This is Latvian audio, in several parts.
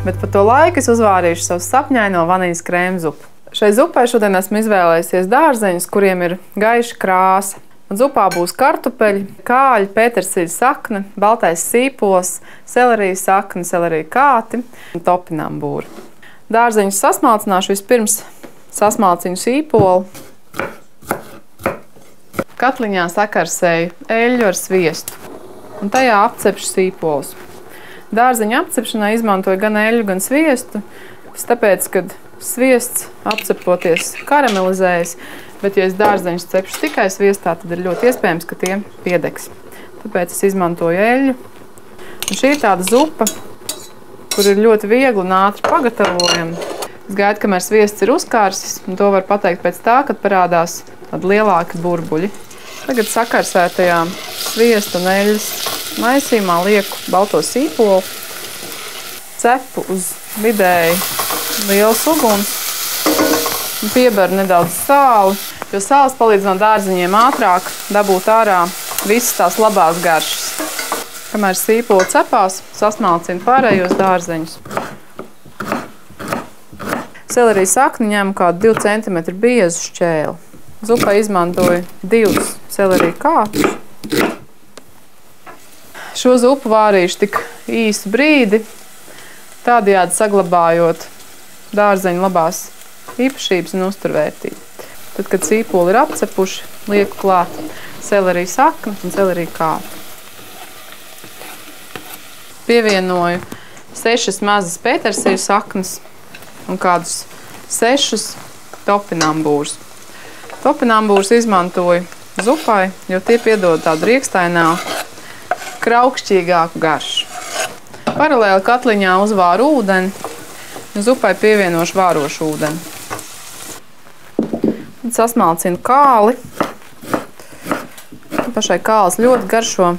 Bet pa to laiku es uzvārīšu savu sapņaino vaniļas krēmu zupu. Šai zupai šodien esmu izvēlējusies dārzeņus, kuriem ir gaiša krāsa. Un zupā būs kartupeļi, kāļi, pētersiļa sakne, baltais sīpols, selerijas sakne, selerija kāti un topinambūri. Dārzeņus sasmalcināšu vispirms sasmalcinu sīpolu. Katliņā sakarsēju eļļu ar sviestu un tajā apcepšu sīpolus. Dārzeņu apcepšanai izmantoju gan eļļu, gan sviestu, tāpēc, kad sviests apcepoties karamelizējas, bet ja es dārzeņus cepšu tikai sviestā, tad ir ļoti iespējams, ka tie piedegs. Tāpēc es izmantoju eļļu. Un šī ir tāda zupa, kur ir ļoti viegli un ātri pagatavojama. Es gaidu, kamēr sviests ir uzkārsis, un to var pateikt pēc tā, kad parādās tādi lielāki burbuļi. Tagad sakarsētajā sviesta un eļļas maisījumā lieku balto sīpolu, cepu uz vidēji liels uguns un pieberu nedaudz sāli, jo sāls palīdz no dārzeņiem ātrāk dabūt ārā visas tās labās garšas. Kamēr sīpola cepās, sasmalcinu pārējos dārzeņus. Selerijas sakni ņemu kādu 2 cm biezu šķēli. Zupai izmantoju 2 seleriju kātus. Šo zupu vārīšu tik īsu brīdi, tādējādi saglabājot dārzeņu labās īpašības un uzturvērtību. Tad, kad sīpoli ir apcepuši, lieku klāt seleriju sakni un seleriju kātu. Pievienoju 6 mazas pētersiļu saknes un kādus 6 topinambūrus. Topinambūrus izmantoju zupai, jo tie piedod tādu riekstainā, kraukšķīgāku garšu. Paralēli katliņā uzvāru ūdeni, zupai pievienošu vārošu ūdeni. Tad sasmalcinu kāli. Pašai kālis ļoti garšo.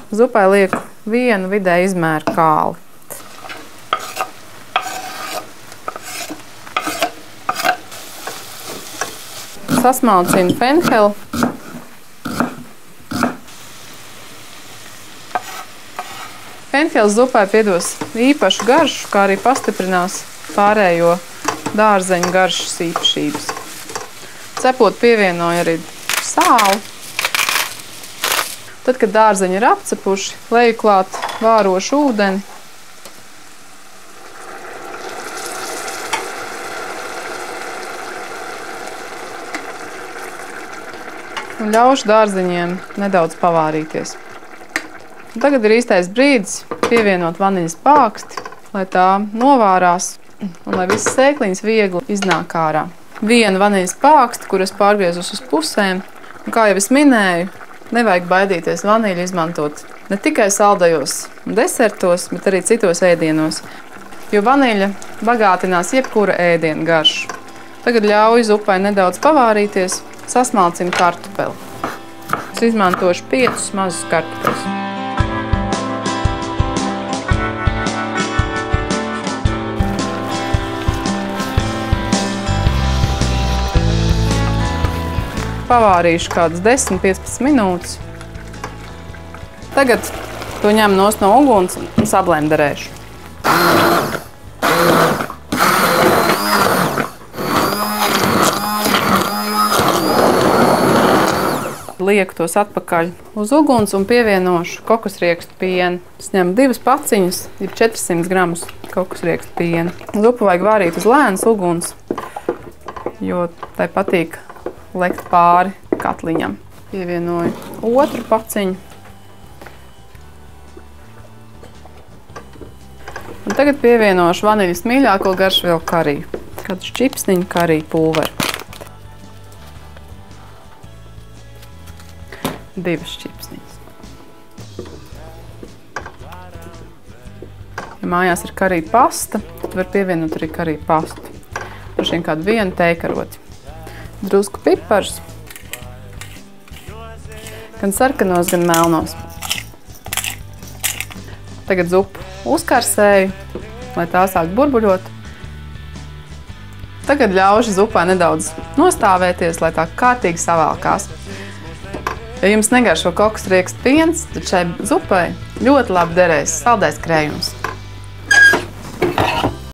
Zupai lieku 1 vidē izmēra kāli. Sasmalcinu fenheli. Fenhelis zupai piedos īpašu garšu, kā arī pastiprinās pārējo dārzeņu garšas īpašības. Cepot pievienoju arī sāli. Tad, kad dārzeņi ir apcepuši, leju klāt vārošu ūdeni. Un ļaušu dārzeņiem nedaudz pavārīties. Un tagad ir īstais brīdis pievienot vaniļas pāksti, lai tā novārās un lai visas sēkliņas viegli iznāk ārā. 1 vaniļas pāksti, kuras pārgriezus uz pusēm. Un kā jau es minēju, nevajag baidīties vaniļu izmantot ne tikai saldajos un desertos, bet arī citos ēdienos, jo vaniļa bagātinās jebkura ēdiena garšu. Tagad ļauju zupai nedaudz pavārīties. Sasmalcinu kartupeli. Es izmantošu 5 mazus kartupeļus. Pavārīšu kādas 10–15 minūtes. Tagad to ņemu nost no uguns un sablenderēšu. Lieku tos atpakaļ uz uguns un pievienošu kokosriekstu pienu. Es ņemu 2 paciņas, 400 gramus kokosriekstu pienu. Zupu vajag vārīt uz lēnas uguns, jo tai patīk lekt pāri katliņam. Pievienoju otru paciņu. Un tagad pievienošu vaniļas mīļāko garšvielu kariju. Kādu šķipsniņu kariju pulveri. 2 šķipsniņas. Ja mājās ir karija pasta, tad var pievienot arī kariju pastu. Droši vien kādu 1 teikaroti. Drusku piparus. Gan sarkanos, gan melnos. Tagad zupu uzkarsēju, lai tā sāk burbuļot. Tagad ļaušu zupai nedaudz nostāvēties, lai tā kārtīgi savalkās. Ja jums negaršo kokosriekstu piens, tad šai zupai ļoti labi derēs saldais krējums.